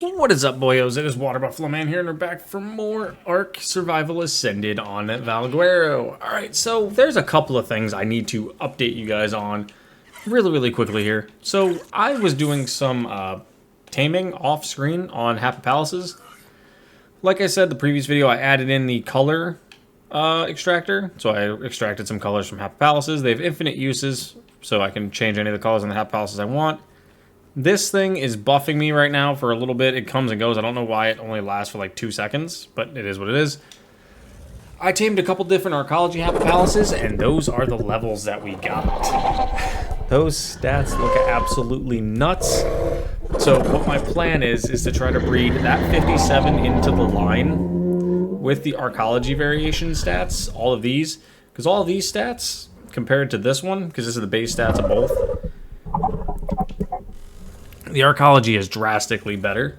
What is up, boyos? It is Water Buffalo Man here, and we're back for more Ark Survival Ascended on Valguero. Alright, so there's a couple of things I need to update you guys on really quickly here. So I was doing some taming off-screen on Hapipalus. Like I said, the previous video, I added in the color extractor. So I extracted some colors from Hapipalus. They have infinite uses, so I can change any of the colors on the Hapipalus I want. This thing is buffing me right now for a little bit. It comes and goes. I don't know why it only lasts for like 2 seconds, but it is what it is. I tamed a couple different Arkology Hapipaluses, and those are the levels that we got. Those stats look absolutely nuts. So what my plan is to try to breed that 57 into the line with the Arkology variation stats, all of these. Because all of these stats, compared to this one, because this is the base stats of both, the Arkology is drastically better.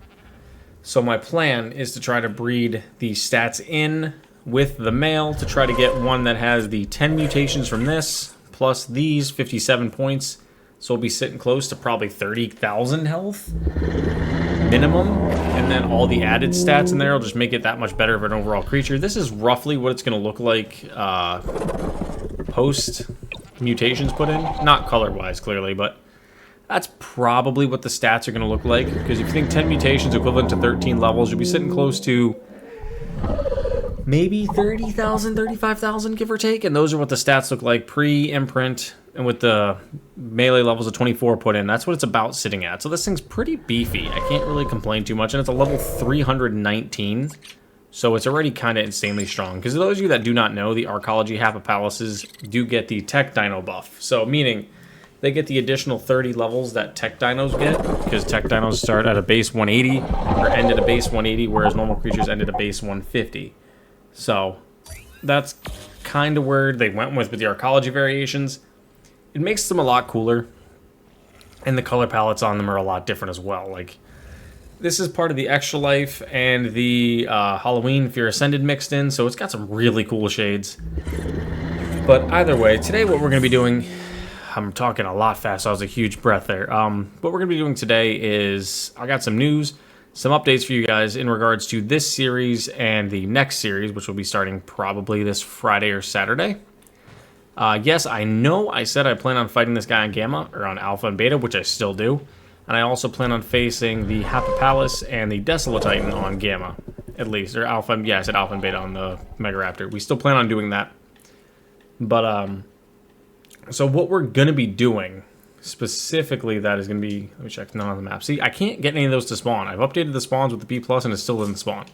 So my plan is to try to breed the stats in with the male to try to get one that has the 10 mutations from this, plus these 57 points. So we'll be sitting close to probably 30,000 health minimum. And then all the added stats in there will just make it that much better of an overall creature. This is roughly what it's going to look like post mutations put in. Not color-wise, clearly, but that's probably what the stats are going to look like, because if you think 10 mutations equivalent to 13 levels, you'll be sitting close to maybe 30,000, 35,000, give or take, and those are what the stats look like pre-imprint, and with the melee levels of 24 put in, that's what it's about sitting at. So this thing's pretty beefy. I can't really complain too much, and it's a level 319, so it's already kind of insanely strong. Because those of you that do not know, the Arkology Hapipaluses do get the Tech Dino buff, so meaning they get the additional 30 levels that Tech Dinos get, because Tech Dinos start at a base 180, or end at a base 180, whereas normal creatures end at a base 150. So, that's kind of where they went with the Arkology variations. It makes them a lot cooler, and the color palettes on them are a lot different as well. Like, this is part of the Extra Life and the Halloween Fear Ascended mixed in, so it's got some really cool shades. But either way, today what we're going to be doing, I'm talking a lot fast, so that was a huge breath there. What we're going to be doing today is, I got some news, some updates for you guys in regards to this series and the next series, which will be starting probably this Friday or Saturday. Yes, I know I said I plan on fighting this guy on Gamma, or on Alpha and Beta, which I still do. And I also plan on facing the Hapipalus and the Desolatitan on Gamma, at least. Or Alpha, yeah, I said Alpha and Beta on the Megaraptor. We still plan on doing that. But, so what we're going to be doing, specifically, that is going to be, let me check none on the map. See, I can't get any of those to spawn. I've updated the spawns with the B+, and it still doesn't spawn.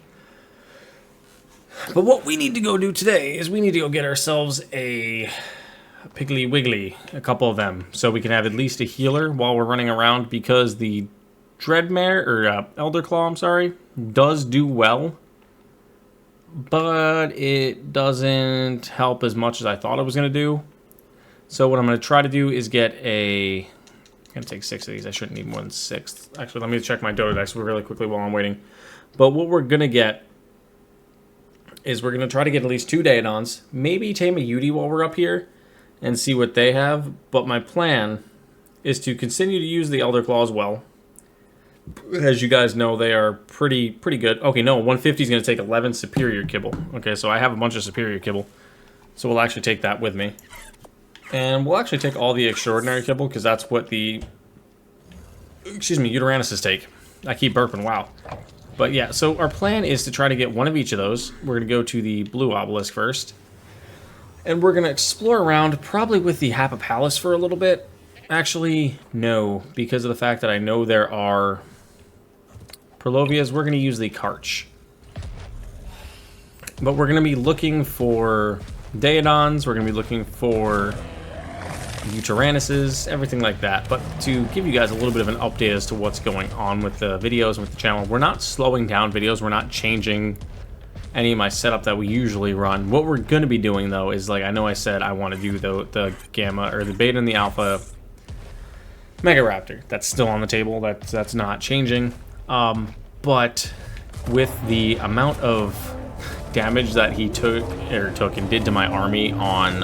But what we need to go do today is we need to go get ourselves a Piggly Wiggly, a couple of them, so we can have at least a healer while we're running around, because the Dreadmare, or Elder Claw, I'm sorry, does do well, but it doesn't help as much as I thought it was going to do. So what I'm going to try to do is get a... I'm going to take 6 of these. I shouldn't need more than 6. Actually, let me check my Dota dice really quickly while I'm waiting. But what we're going to get is we're going to try to get at least 2 Daedons. Maybe tame a Yudi while we're up here and see what they have. But my plan is to continue to use the Elder Claw as well. As you guys know, they are pretty good. Okay, no, 150 is going to take 11 Superior Kibble. Okay, so I have a bunch of Superior Kibble. So we'll actually take that with me. And we'll actually take all the extraordinary kibble, because that's what the, Utaranuses take. I keep burping, wow. But yeah, so our plan is to try to get one of each of those. We're going to go to the blue obelisk first. And we're going to explore around, probably with the Hapipalus for a little bit. Actually, no, because of the fact that I know there are Perlovias, we're going to use the Karch. But we're going to be looking for Daedons, we're going to be looking for Utaranuses, everything like that. But to give you guys a little bit of an update as to what's going on with the videos and with the channel, we're not slowing down videos, we're not changing any of my setup that we usually run. What we're going to be doing, though, is, like, I know I said I want to do the Gamma, or the Beta and the Alpha Megaraptor. That's still on the table, that's not changing. But with the amount of damage that he took and did to my army on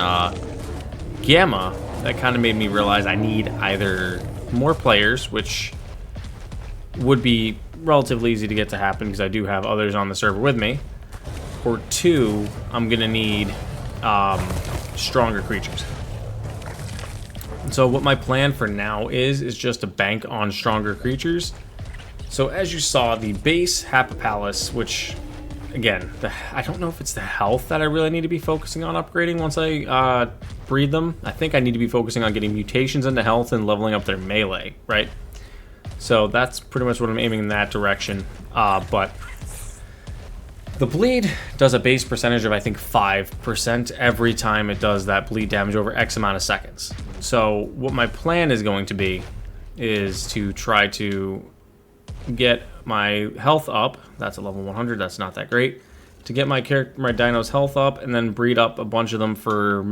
Gamma, that kind of made me realize I need either more players, which would be relatively easy to get to happen because I do have others on the server with me. Or 2, I'm going to need stronger creatures. So what my plan for now is just to bank on stronger creatures. So as you saw, the base Hapipalus, which, again, I don't know if it's the health that I really need to be focusing on upgrading once I breed them. I think I need to be focusing on getting mutations into health and leveling up their melee, right? So that's pretty much what I'm aiming in that direction. But the bleed does a base percentage of, I think, 5% every time it does that bleed damage over X amount of seconds. So what my plan is going to be is to try to get my health up. That's at level 100. That's not that great. To get my dino's health up and then breed up a bunch of them for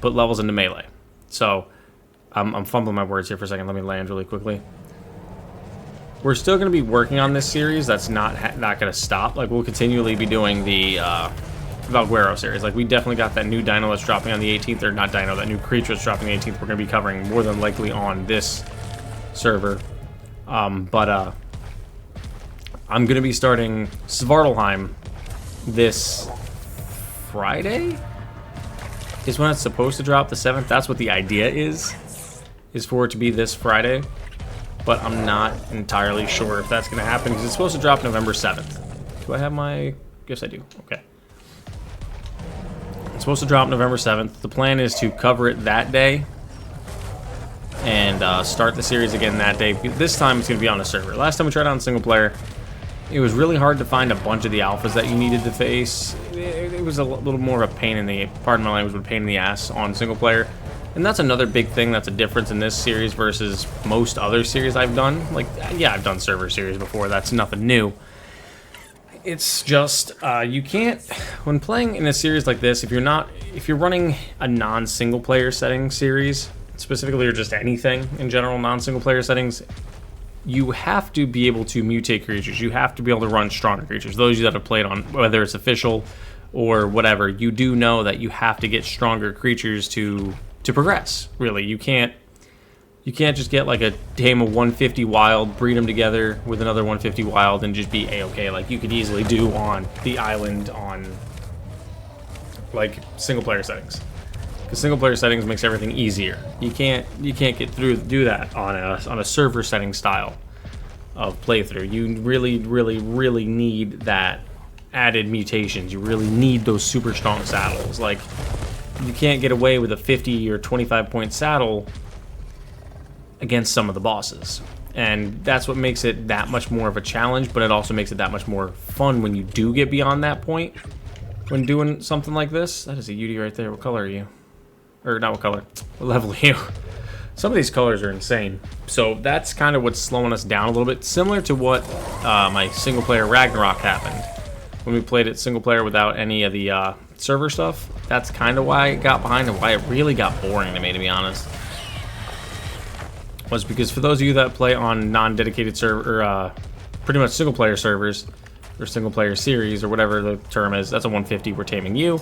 put levels into melee. So I'm fumbling my words here for a second. Let me land really quickly. We're still going to be working on this series. That's not going to stop. Like, we'll continually be doing the Valguero series. Like, we definitely got that new dino that's dropping on the 18th. Or not dino, that new creature that's dropping on the 18th. We're going to be covering more than likely on this server. I'm going to be starting Svartalheim this Friday? Is when it's supposed to drop, the 7th. That's what the idea is for it to be this Friday. But I'm not entirely sure if that's going to happen because it's supposed to drop November 7th. Do I have my... Yes, I do. Okay. It's supposed to drop November 7th. The plan is to cover it that day and start the series again that day. This time it's going to be on a server. Last time we tried it on single player, it was really hard to find a bunch of the alphas that you needed to face. It was a little more of a pain in the... Pardon my language, but a pain in the ass on single player. And that's another big thing that's a difference in this series versus most other series I've done. Like, yeah, I've done server series before. That's nothing new. It's just, you can't... When playing in a series like this, if you're running a non-single player setting series, specifically, or just anything in general, non-single player settings, you have to be able to mutate creatures. You have to be able to run stronger creatures. Those of you that have played on, whether it's official or whatever, you do know that you have to get stronger creatures to progress. Really, you can't just get like a tame of 150 wild, breed them together with another 150 wild, and just be a-okay like you could easily do on the island on like single player settings. Because single player settings makes everything easier. You can't do that on a server setting style of playthrough. You really need that added mutations. You really need those super strong saddles. Like, you can't get away with a 50 or 25 point saddle against some of the bosses. And that's what makes it that much more of a challenge, but it also makes it that much more fun when you do get beyond that point when doing something like this. That is a UD right there. What color are you? Or not what color. What level are you? Some of these colors are insane. So that's kind of what's slowing us down a little bit. Similar to what my single player Ragnarok happened. When we played it single player without any of the server stuff. That's kind of why it got behind and why it really got boring to me, to be honest. Was because for those of you that play on non-dedicated server, or pretty much single player servers, or single player series, or whatever the term is, that's a 150, we're taming you.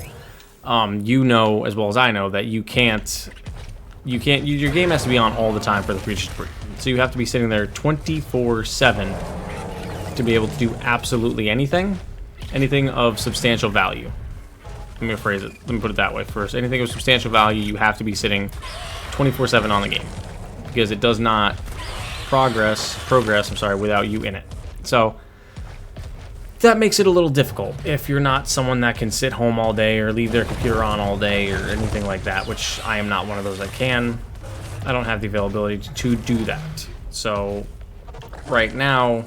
You know as well as I know that your game has to be on all the time for the creatures to breed. So you have to be sitting there 24/7 to be able to do absolutely anything of substantial value. Let me phrase it. Let me put it that way first. Anything of substantial value, you have to be sitting 24/7 on the game because it does not progress, without you in it. So that makes it a little difficult if you're not someone that can sit home all day or leave their computer on all day or anything like that, which I am not one of those that can. I don't have the availability to do that. So right now,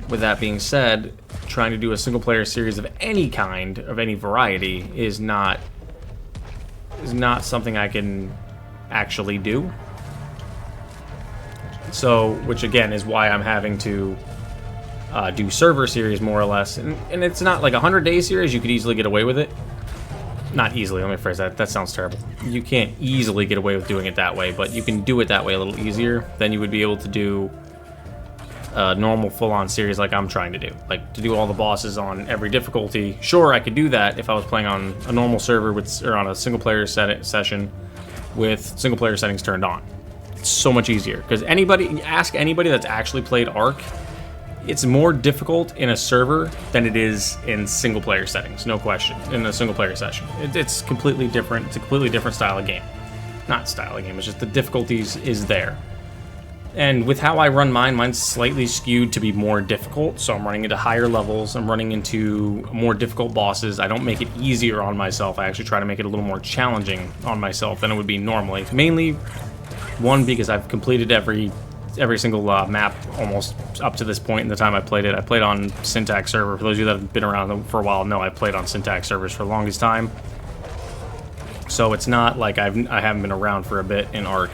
with that being said, trying to do a single player series of any kind, of any variety, is not something I can actually do. So, which again is why I'm having to do server series more or less, and it's not like a 100-day series. You could easily get away with it. Not easily, let me phrase that. That sounds terrible. You can't easily get away with doing it that way, but you can do it that way a little easier than you would be able to do a normal full-on series like I'm trying to do. Like, to do all the bosses on every difficulty. Sure, I could do that if I was playing on a normal server or on a single-player session with single-player settings turned on. It's so much easier, because ask anybody that's actually played Ark, it's more difficult in a server than it is in single player settings, no question. In a single player session, it's completely different. It's a completely different style of game. Not style of game, it's just the difficulties is there. And with how I run mine, mine's slightly skewed to be more difficult. So I'm running into higher levels. I'm running into more difficult bosses. I don't make it easier on myself. I actually try to make it a little more challenging on myself than it would be normally. Mainly, one, because I've completed every single map almost up to this point in the time I played it. I played on Syntax server. For those of you that have been around for a while, know I played on Syntax servers for the longest time. So it's not like I haven't been around for a bit in Ark.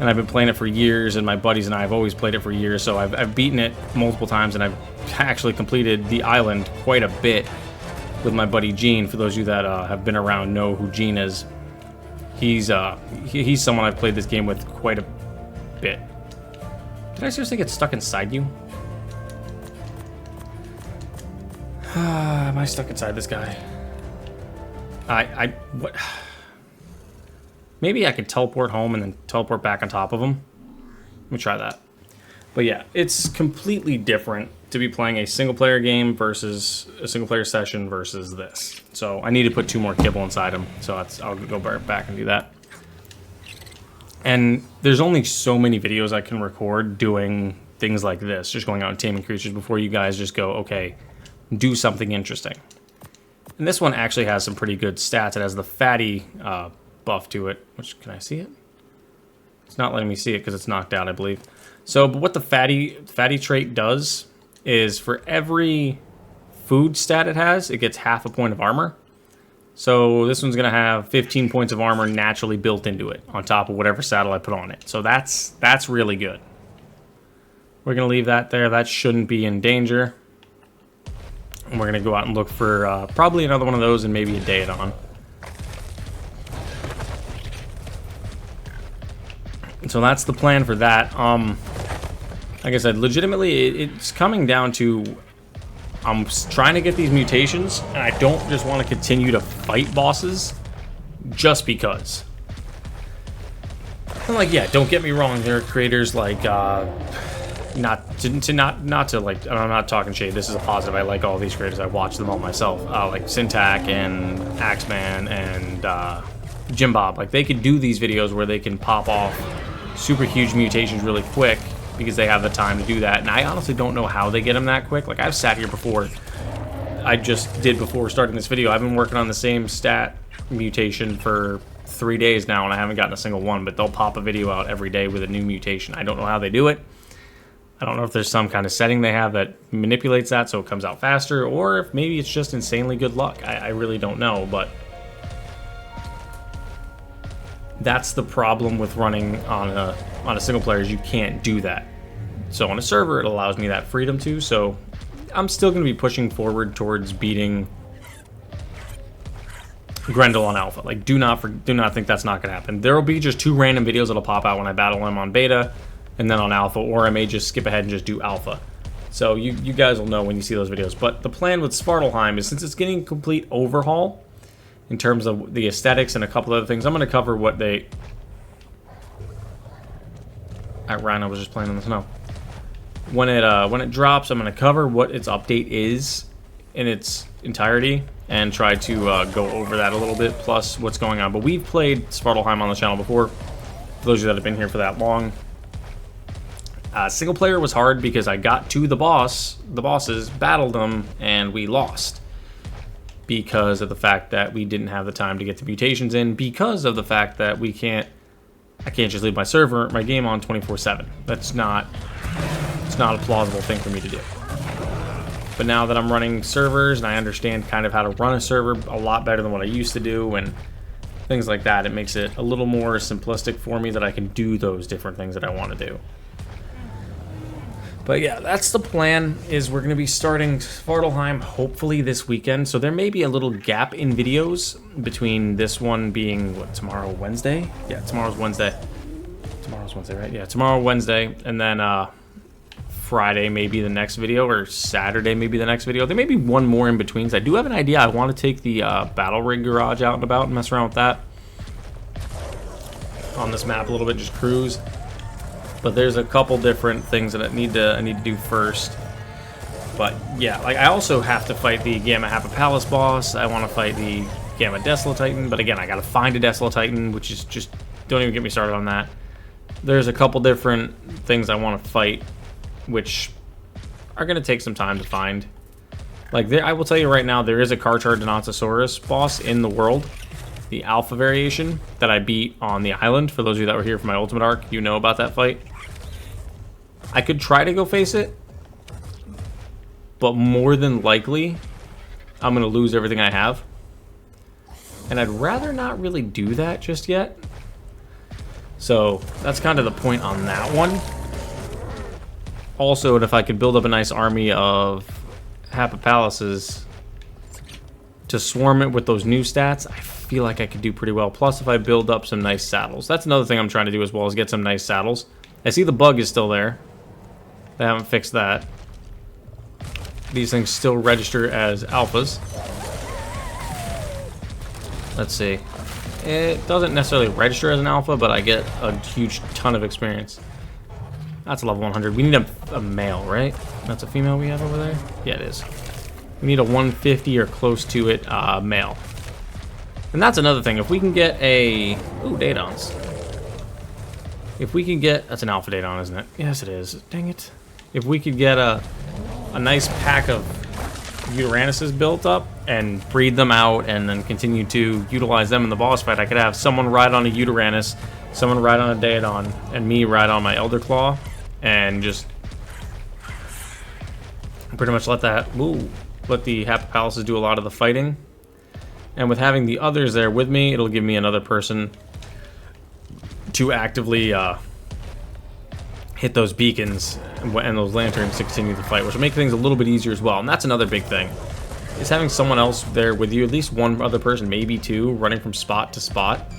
And I've been playing it for years, and my buddies and I have always played it for years, so I've beaten it multiple times, and I've actually completed the island quite a bit with my buddy Gene. For those of you that have been around know who Gene is. He's someone I've played this game with quite a bit. Did I seriously get stuck inside you? Am I stuck inside this guy? What? Maybe I could teleport home and then teleport back on top of him. Let me try that. But yeah, it's completely different to be playing a single player game versus a single player session versus this. So I need to put 2 more kibble inside him. So I'll go back and do that. And there's only so many videos I can record doing things like this, just going out and taming creatures before you guys just go, okay, do something interesting. And this one actually has some pretty good stats. It has the fatty buff to it, which, can I see it? It's not letting me see it because it's knocked out, I believe. So, but what the fatty trait does is for every food stat it has, it gets half a point of armor. So this one's gonna have 15 points of armor naturally built into it on top of whatever saddle I put on it. So that's really good. We're gonna leave that there. That shouldn't be in danger. And we're gonna go out and look for probably another one of those and maybe a Daedon. So that's the plan for that. Like I said, legitimately, it's coming down to I'm trying to get these mutations, and I don't just want to continue to fight bosses just because. And like, yeah, don't get me wrong. There are creators like not to like. I'm not talking shade. This is a positive. I like all these creators. I watch them all myself. Like Syntac and Axeman and Jim Bob. Like they could do these videos where they can pop off super huge mutations really quick because they have the time to do that. And I honestly don't know how they get them that quick. Like I've sat here before. I just did before starting this video. I've been working on the same stat mutation for 3 days now, and I haven't gotten a single one. But they'll pop a video out every day with a new mutation. I don't know how they do it. I don't know if there's some kind of setting they have that manipulates that so it comes out faster, or if maybe it's just insanely good luck. I really don't know, but that's the problem with running on a single player is you can't do that. So on a server, it allows me that freedom to. So I'm still going to be pushing forward towards beating Grendel on alpha. Like, do not think that's not going to happen. There will be just 2 random videos that'll pop out when I battle him on beta, and then on alpha, or I may just skip ahead and just do alpha. So you guys will know when you see those videos. But the plan with Svartalheim is, since it's getting a complete overhaul in terms of the aesthetics and a couple other things, I'm going to cover what they... Rhino was just playing in the snow. When it drops, I'm going to cover what its update is in its entirety and try to go over that a little bit, plus what's going on. But we've played Svartalheim on the channel before, for those of you that have been here for that long. Single player was hard because I got to the bosses, battled them, and we lost. Because of the fact that we didn't have the time to get the mutations in, because of the fact that I can't just leave my game on 24/7. It's not a plausible thing for me to do. But now that I'm running servers and I understand kind of how to run a server a lot better than what I used to do and things like that, it makes it a little more simplistic for me that I can do those different things that I want to do. But yeah, that's the plan, is we're going to be starting Svartalheim hopefully this weekend. So there may be a little gap in videos between this one being, what, tomorrow, Wednesday? Yeah, tomorrow's Wednesday. Tomorrow's Wednesday, right? Yeah, tomorrow, Wednesday. And then Friday maybe the next video, or Saturday maybe the next video. There may be one more in between. I do have an idea. I want to take the Battle Rig Garage out and about and mess around with that on this map a little bit, just cruise. But there's a couple different things that I need to do first. But yeah, like I also have to fight the Gamma Hapipalus boss. I want to fight the Gamma Desolatitan, but again, I gotta find a Desolatitan, which is just, don't even get me started on that. There's a couple different things I want to fight, which are gonna take some time to find. Like I will tell you right now, there is a Carchar Denontosaurus boss in the world, the Alpha variation that I beat on the island. For those of you that were here for my Ultimate Arc, you know about that fight. I could try to go face it, but more than likely, I'm gonna lose everything I have. And I'd rather not really do that just yet. So that's kind of the point on that one. Also, if I could build up a nice army of Hapipaluses to swarm it with those new stats, I feel like I could do pretty well. Plus, if I build up some nice saddles. That's another thing I'm trying to do as well, is get some nice saddles. I see the bug is still there. They haven't fixed that. These things still register as alphas. Let's see. It doesn't necessarily register as an alpha, but I get a huge ton of experience. That's level 100. We need a male, right? That's a female we have over there? Yeah, it is. We need a 150 or close to it male. And that's another thing. If we can get a... Ooh, Datons. If we can get... That's an alpha Daton, isn't it? Yes, it is. Dang it. If we could get a nice pack of Utaranuses built up and breed them out and then continue to utilize them in the boss fight, I could have someone ride on a Utaranus, someone ride on a Daedon, and me ride on my Elder Claw, and just pretty much let the Hapipaluses do a lot of the fighting. And with having the others there with me, it'll give me another person to actively hit those beacons and those lanterns to continue the fight, which will make things a little bit easier as well. And that's another big thing, is having someone else there with you, at least one other person, maybe two, running from spot to spot,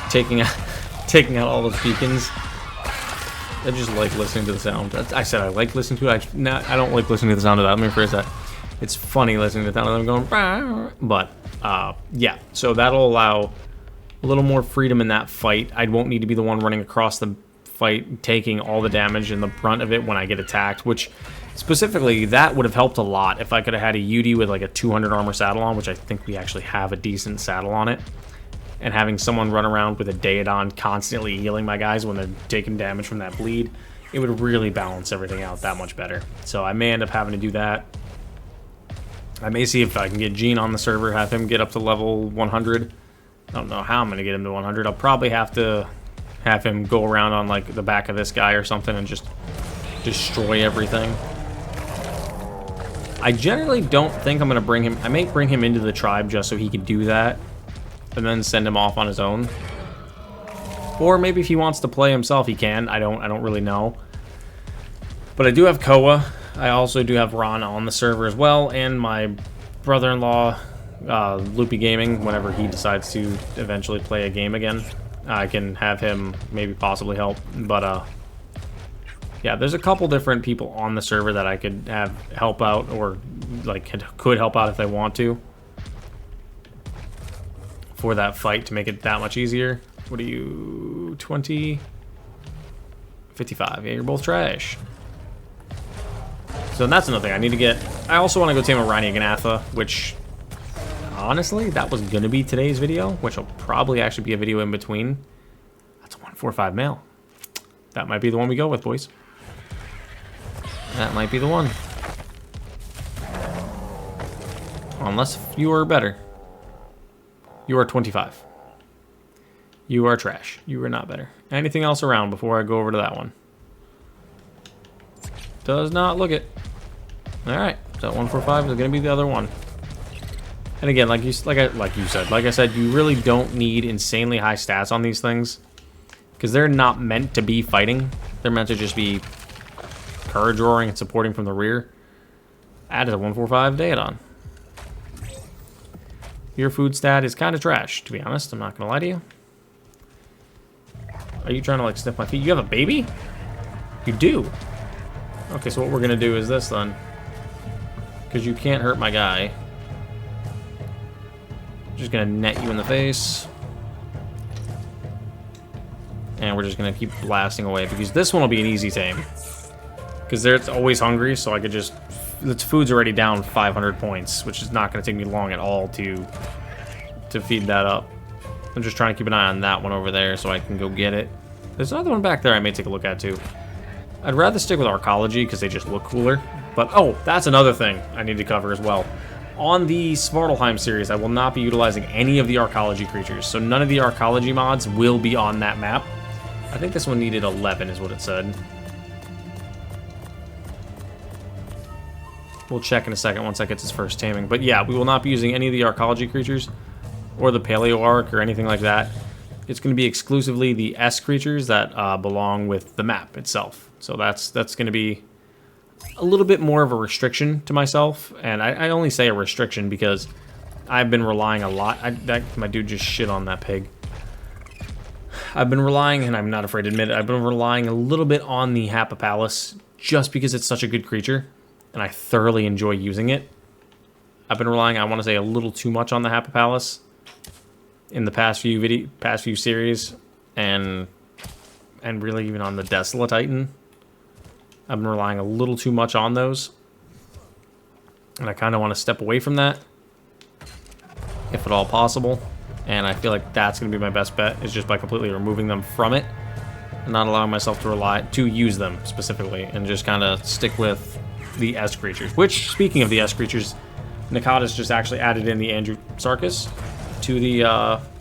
taking out all those beacons. I just like listening to the sound. I said I like listening to it. I don't like listening to the sound of that. Let me rephrase that. It's funny listening to the sound of them going, bah! But yeah, so that'll allow a little more freedom in that fight. I won't need to be the one running across the fight, taking all the damage and the brunt of it when I get attacked, which specifically that would have helped a lot if I could have had a UD with like a 200 armor saddle on, which I think we actually have a decent saddle on it, and having someone run around with a Daedon constantly healing my guys when they're taking damage from that bleed, it would really balance everything out that much better. So I may end up having to do that. I may see if I can get Gene on the server, have him get up to level 100. I don't know how I'm going to get him to 100. I'll probably have to have him go around on like the back of this guy or something and just destroy everything. I generally don't think I'm going to bring him... I may bring him into the tribe just so he can do that and then send him off on his own. Or maybe if he wants to play himself, he can. I don't really know. But I do have Koa. I also do have Ron on the server as well, and my brother-in-law, Loopy Gaming, whenever he decides to eventually play a game again. I can have him maybe possibly help, but yeah, there's a couple different people on the server that I could have help out, or like could help out if they want to, for that fight to make it that much easier. What are you, 20? 55, yeah, you're both trash. So that's another thing I need to get. I also want to go tame a Rani Ganatha, which... honestly, that was going to be today's video, which will probably actually be a video in between. That's a 145 male. That might be the one we go with, boys. That might be the one. Unless you are better. You are 25. You are trash. You are not better. Anything else around before I go over to that one? Does not look it. Alright, so 145 is going to be the other one. And again, like I said, you really don't need insanely high stats on these things, because they're not meant to be fighting. They're meant to just be courage roaring and supporting from the rear. Added a 145 Daedon. Your food stat is kind of trash, to be honest. I'm not gonna lie to you. Are you trying to like sniff my feet? You have a baby? You do. Okay, so what we're gonna do is this then, because you can't hurt my guy. Just gonna net you in the face. And we're just going to keep blasting away, because this one will be an easy tame. Because it's always hungry, so I could just... Its food's already down 500 points, which is not going to take me long at all to feed that up. I'm just trying to keep an eye on that one over there so I can go get it. There's another one back there I may take a look at, too. I'd rather stick with Arkology, because they just look cooler. But, oh, that's another thing I need to cover as well. On the Svartalfheim series, I will not be utilizing any of the Arkology creatures, so none of the Arkology mods will be on that map. I think this one needed 11 is what it said. We'll check in a second once that gets its first taming. But yeah, we will not be using any of the Arkology creatures or the Paleo Arc or anything like that. It's going to be exclusively the S creatures that belong with the map itself. So that's going to be a little bit more of a restriction to myself. And I only say a restriction because I've been relying a lot. My dude just shit on that pig. I've been relying, and I'm not afraid to admit it, I've been relying a little bit on the Hapipalus just because it's such a good creature, and I thoroughly enjoy using it. I've been relying, I want to say, a little too much on the Hapipalus in the past few series, and really even on the Desolatitan. I've been relying a little too much on those, and I kind of want to step away from that, if at all possible. And I feel like that's going to be my best bet, is just by completely removing them from it and not allowing myself to use them specifically, and just kind of stick with the S creatures. Which, speaking of the S creatures, Nakadas just actually added in the Andrewsarchus to the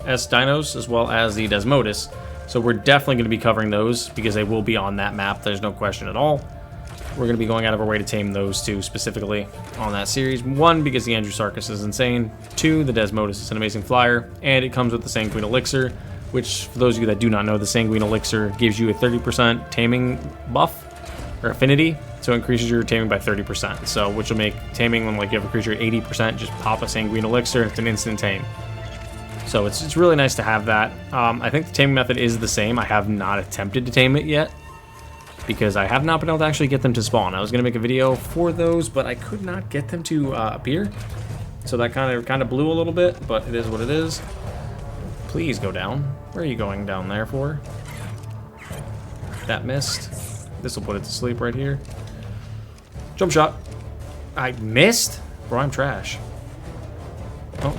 S dinos, as well as the Desmodus. So we're definitely going to be covering those because they will be on that map. There's no question at all. We're going to be going out of our way to tame those two specifically on that series. One, because the Andrewsarchus is insane. Two, the Desmodus is an amazing flyer, and it comes with the Sanguine Elixir, which, for those of you that do not know, the Sanguine Elixir gives you a 30% taming buff, or affinity, so it increases your taming by 30%. So, which will make taming, when like you have a creature 80%, just pop a Sanguine Elixir, and it's an instant tame. So it's really nice to have that. I think the taming method is the same. I have not attempted to tame it yet, because I have not been able to actually get them to spawn. I was going to make a video for those, but I could not get them to appear. So that kind of blew a little bit, but it is what it is. Please go down. Where are you going down there for? That missed. This will put it to sleep right here. Jump shot. I missed? Bro, I'm trash. Oh.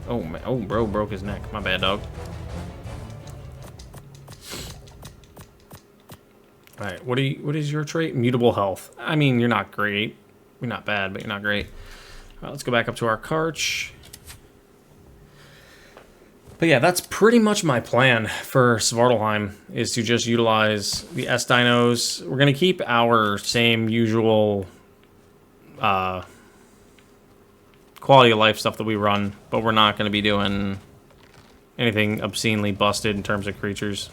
Oh, man. Oh, bro broke his neck. My bad, dog. Alright, what is your trait? Mutable health. I mean, you're not great. You're not bad, but you're not great. Alright, let's go back up to our Karch. But yeah, that's pretty much my plan for Svartalfheim, is to just utilize the S dinos. We're going to keep our same usual quality of life stuff that we run, but we're not going to be doing anything obscenely busted in terms of creatures.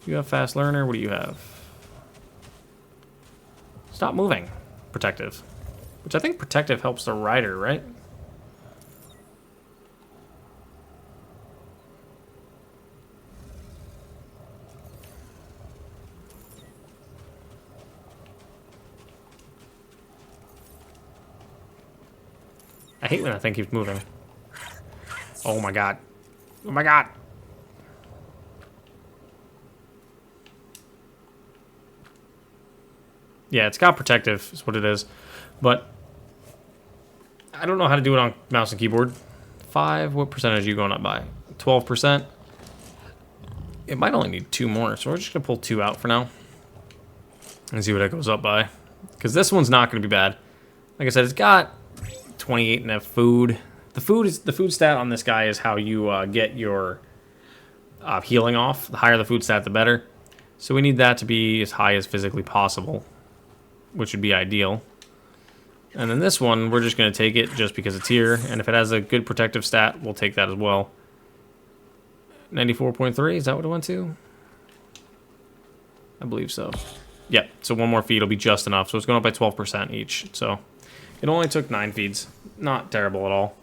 You have fast learner. What do you have? Stop moving. Protective. Which I think protective helps the rider, right? I hate when that thing keeps moving. Oh my god. Oh my god. Yeah, it's got protective, is what it is. But I don't know how to do it on mouse and keyboard. 5, what percentage are you going up by? 12%? It might only need 2 more, so we're just going to pull 2 out for now. And see what it goes up by. Because this one's not going to be bad. Like I said, it's got 28 in food. The food stat on this guy is how you get your healing off. The higher the food stat, the better. So we need that to be as high as physically possible, which would be ideal. And then this one, we're just going to take it just because it's here. And if it has a good protective stat, we'll take that as well. 94.3, is that what it went to? I believe so. Yep, so 1 more feed will be just enough. So it's going up by 12% each. So it only took 9 feeds. Not terrible at all.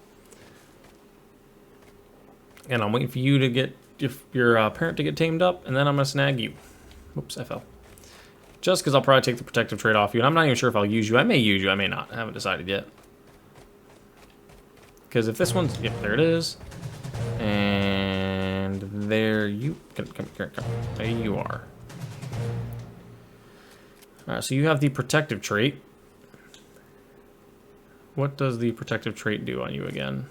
And I'm waiting for you to get your parent to get tamed up, and then I'm going to snag you. Whoops, I fell. Just because I'll probably take the protective trait off you. And I'm not even sure if I'll use you. I may use you, I may not. I haven't decided yet. Because if this one's... Yep, there it is. And there you... Come. There you are. Alright, so you have the protective trait. What does the protective trait do on you again?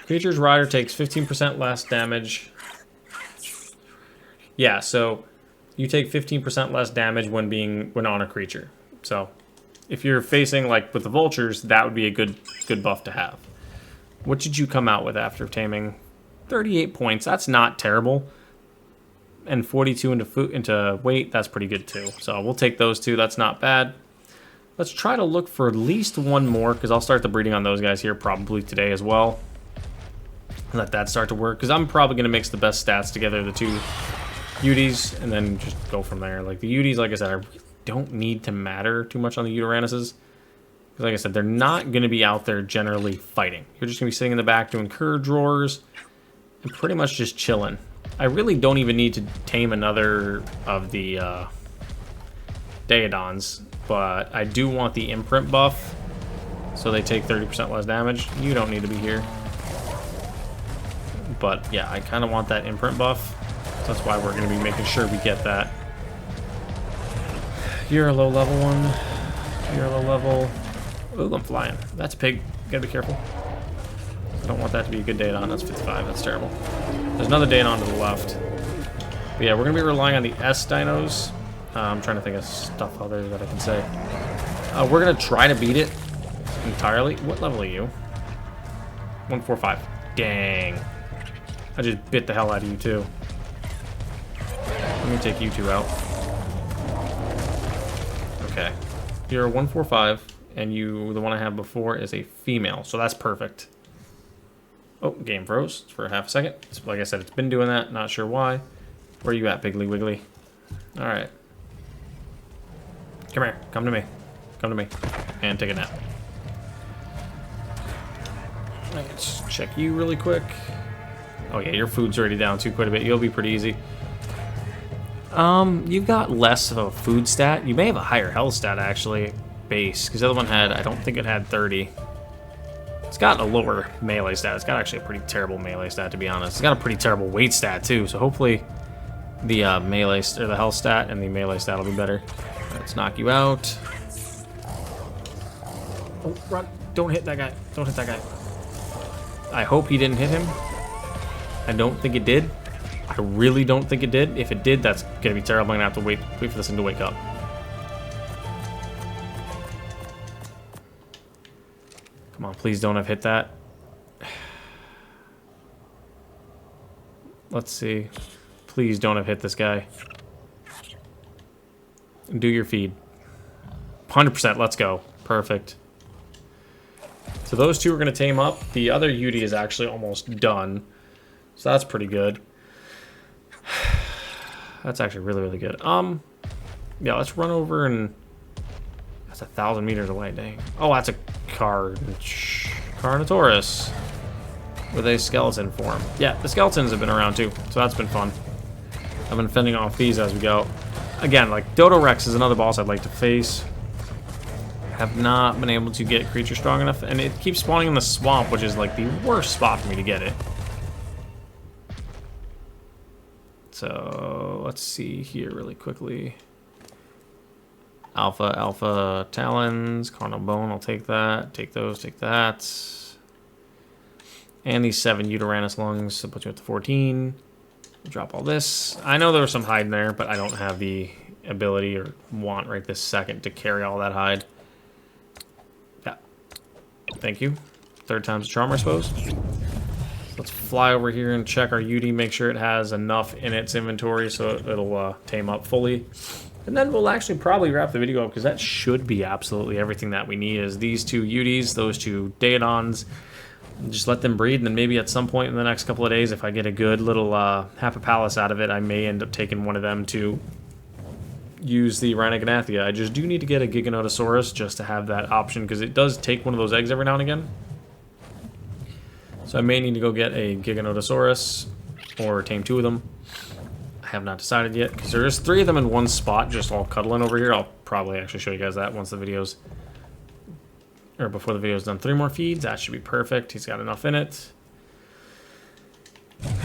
Creature's rider takes 15% less damage. Yeah, so you take 15% less damage when on a creature. So if you're facing like with the vultures, that would be a good buff to have. What did you come out with after taming? 38 points. That's not terrible. And 42 into weight. That's pretty good too. So we'll take those two. That's not bad. Let's try to look for at least one more, because I'll start the breeding on those guys here probably today as well. Let that start to work, because I'm probably going to mix the best stats together, the two UDs, and then just go from there. Like the UDs, like I said, I really don't need to matter too much on the Uterannuses. Because like I said, they're not going to be out there generally fighting. You're just going to be sitting in the back doing cur drawers and pretty much just chilling. I really don't even need to tame another of the Daedons, but I do want the imprint buff, so they take 30% less damage. You don't need to be here. But yeah, I kind of want that imprint buff. So that's why we're going to be making sure we get that. You're a low level one. You're a low level. Ooh, I'm flying. That's a pig. Gotta be careful. I don't want that to be a good Daedon. That's 55. That's terrible. There's another Daedon to the left. But yeah, we're going to be relying on the S dinos. I'm trying to think of stuff other that I can say. We're going to try to beat it entirely. What level are you? 145. Dang. I just bit the hell out of you, too. Let me take you two out. Okay. You're a 145, and the one I had before is a female, so that's perfect. Oh, game froze for half a second. Like I said, it's been doing that. Not sure why. Where are you at, Piggly Wiggly? All right. Come here. Come to me. Come to me. And take a nap. Let's check you really quick. Oh yeah, your food's already down too quite a bit. You'll be pretty easy. You've got less of a food stat. You may have a higher health stat actually, base, because the other one had, I don't think it had 30. It's got a lower melee stat. It's got actually a pretty terrible melee stat, to be honest. It's got a pretty terrible weight stat too. So hopefully the melee or the health stat and the melee stat will be better. Let's knock you out. Oh, run! Don't hit that guy. Don't hit that guy. I hope he didn't hit him. I don't think it did. I really don't think it did. If it did, that's gonna be terrible. I'm gonna have to wait for this thing to wake up. Come on, please don't have hit that. Let's see. Please don't have hit this guy. Do your feed. 100%, let's go. Perfect. So those two are gonna tame up. The other UD is actually almost done. So that's pretty good. That's actually really, really good. Yeah, let's run over and... That's 1,000 meters away, dang. Oh, that's a Carnotaurus with a skeleton form. Yeah, the skeletons have been around too, so that's been fun. I've been fending off these as we go. Again, like, Dodo Rex is another boss I'd like to face. Have not been able to get creature strong enough, and it keeps spawning in the swamp, which is like the worst spot for me to get it. So let's see here really quickly. Alpha Talons, Carnal Bone, I'll take that. Take those, take that. And these 7 Uterannus lungs, so put you up to 14. Drop all this. I know there was some hide in there, but I don't have the ability or want right this second to carry all that hide. Yeah. Thank you. Third time's a charm, I suppose. Let's fly over here and check our UD, make sure it has enough in its inventory so it'll tame up fully. And then we'll actually probably wrap the video up, because that should be absolutely everything that we need is these 2 UDs, those 2 Daedons. Just let them breed, and then maybe at some point in the next couple of days, if I get a good little Hapipalus out of it, I may end up taking one of them to use the Rhinognathia. I just do need to get a Giganotosaurus just to have that option, because it does take one of those eggs every now and again. So I may need to go get a Giganotosaurus or tame 2 of them. I have not decided yet, because there's 3 of them in one spot just all cuddling over here. I'll probably actually show you guys that once the video's, or before the video's done. 3 more feeds, that should be perfect. He's got enough in it.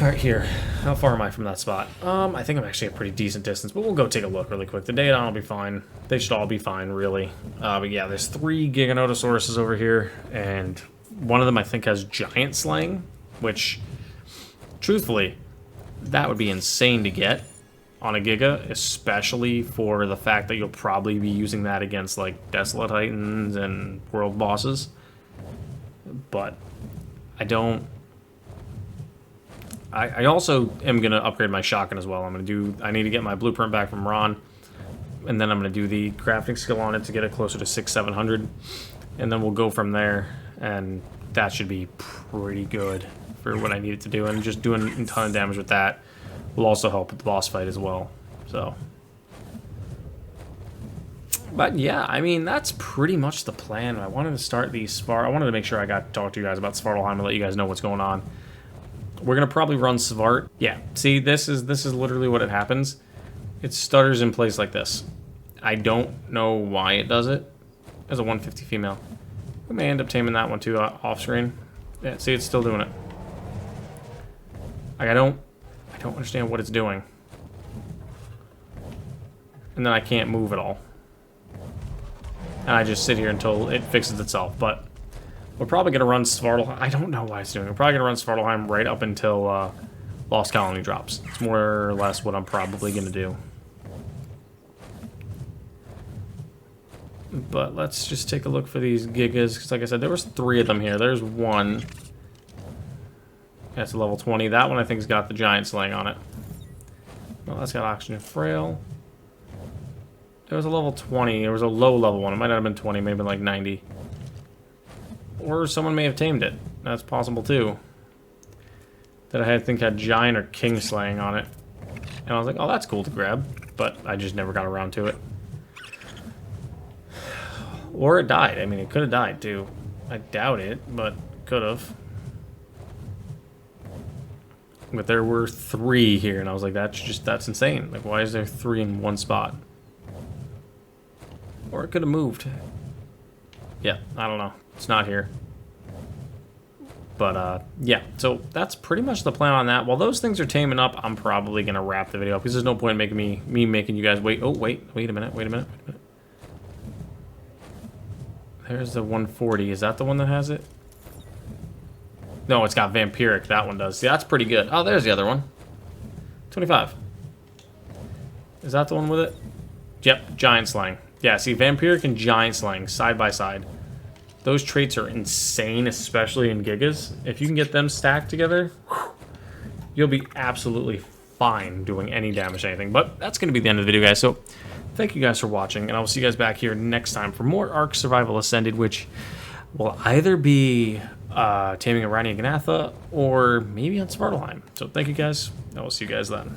Alright, here. How far am I from that spot? I think I'm actually a pretty decent distance, but we'll go take a look really quick. The data will be fine. They should all be fine, really. But yeah, there's 3 Giganotosauruses over here, and one of them I think has Giant Slaying, which, truthfully, that would be insane to get on a Giga, especially for the fact that you'll probably be using that against, like, Desolatitan and World Bosses. But I don't... I also am going to upgrade my shotgun as well. I need to get my blueprint back from Ron, and then I'm going to do the crafting skill on it to get it closer to 600-700, and then we'll go from there, and that should be pretty good for what I need it to do, and just doing a ton of damage with that will also help with the boss fight as well. So, but yeah, I mean, that's pretty much the plan. I wanted to start the I wanted to make sure I got to talk to you guys about Svartalheim and let you guys know what's going on. We're gonna probably run Svart. Yeah, see, this is literally what it happens. It stutters in place like this. I don't know why it does it. As a 150 female, we may end up taming that one too off screen. Yeah, see, it's still doing it. Like, I don't understand what it's doing. And then I can't move at all. And I just sit here until it fixes itself. But we're probably gonna run Svartalheim. I don't know why it's doing it. We're probably gonna run Svartalheim right up until Lost Colony drops. It's more or less what I'm probably gonna do. But let's just take a look for these Gigas, because like I said, there was 3 of them here. There's one. That's a level 20. That one I think has got the Giant Slaying on it. Well, that's got Oxygen Frail. There was a level 20. There was a low level one. It might not have been 20, maybe like 90. Or someone may have tamed it. That's possible too. That I think had Giant or King Slaying on it. And I was like, oh, that's cool to grab. But I just never got around to it. Or it died. I mean, it could have died too. I doubt it, but could have. But there were 3 here, and I was like, that's insane. Like, why is there 3 in one spot? Or it could have moved. Yeah, I don't know. It's not here. But, yeah. So, that's pretty much the plan on that. While those things are taming up, I'm probably going to wrap the video up, because there's no point in making me making you guys wait. Oh, wait a minute. There's the 140. Is that the one that has it? No, it's got Vampiric. That one does. See, that's pretty good. Oh, there's the other one. 25. Is that the one with it? Yep, Giant Slaying. Yeah, see, Vampiric and Giant Slaying side by side. Those traits are insane, especially in Gigas. If you can get them stacked together, you'll be absolutely fine doing any damage to anything. But that's going to be the end of the video, guys. So, thank you guys for watching, and I will see you guys back here next time for more Ark Survival Ascended, which will either be taming a Rania Ganatha or maybe on Svartalheim. So thank you guys. I will see you guys then.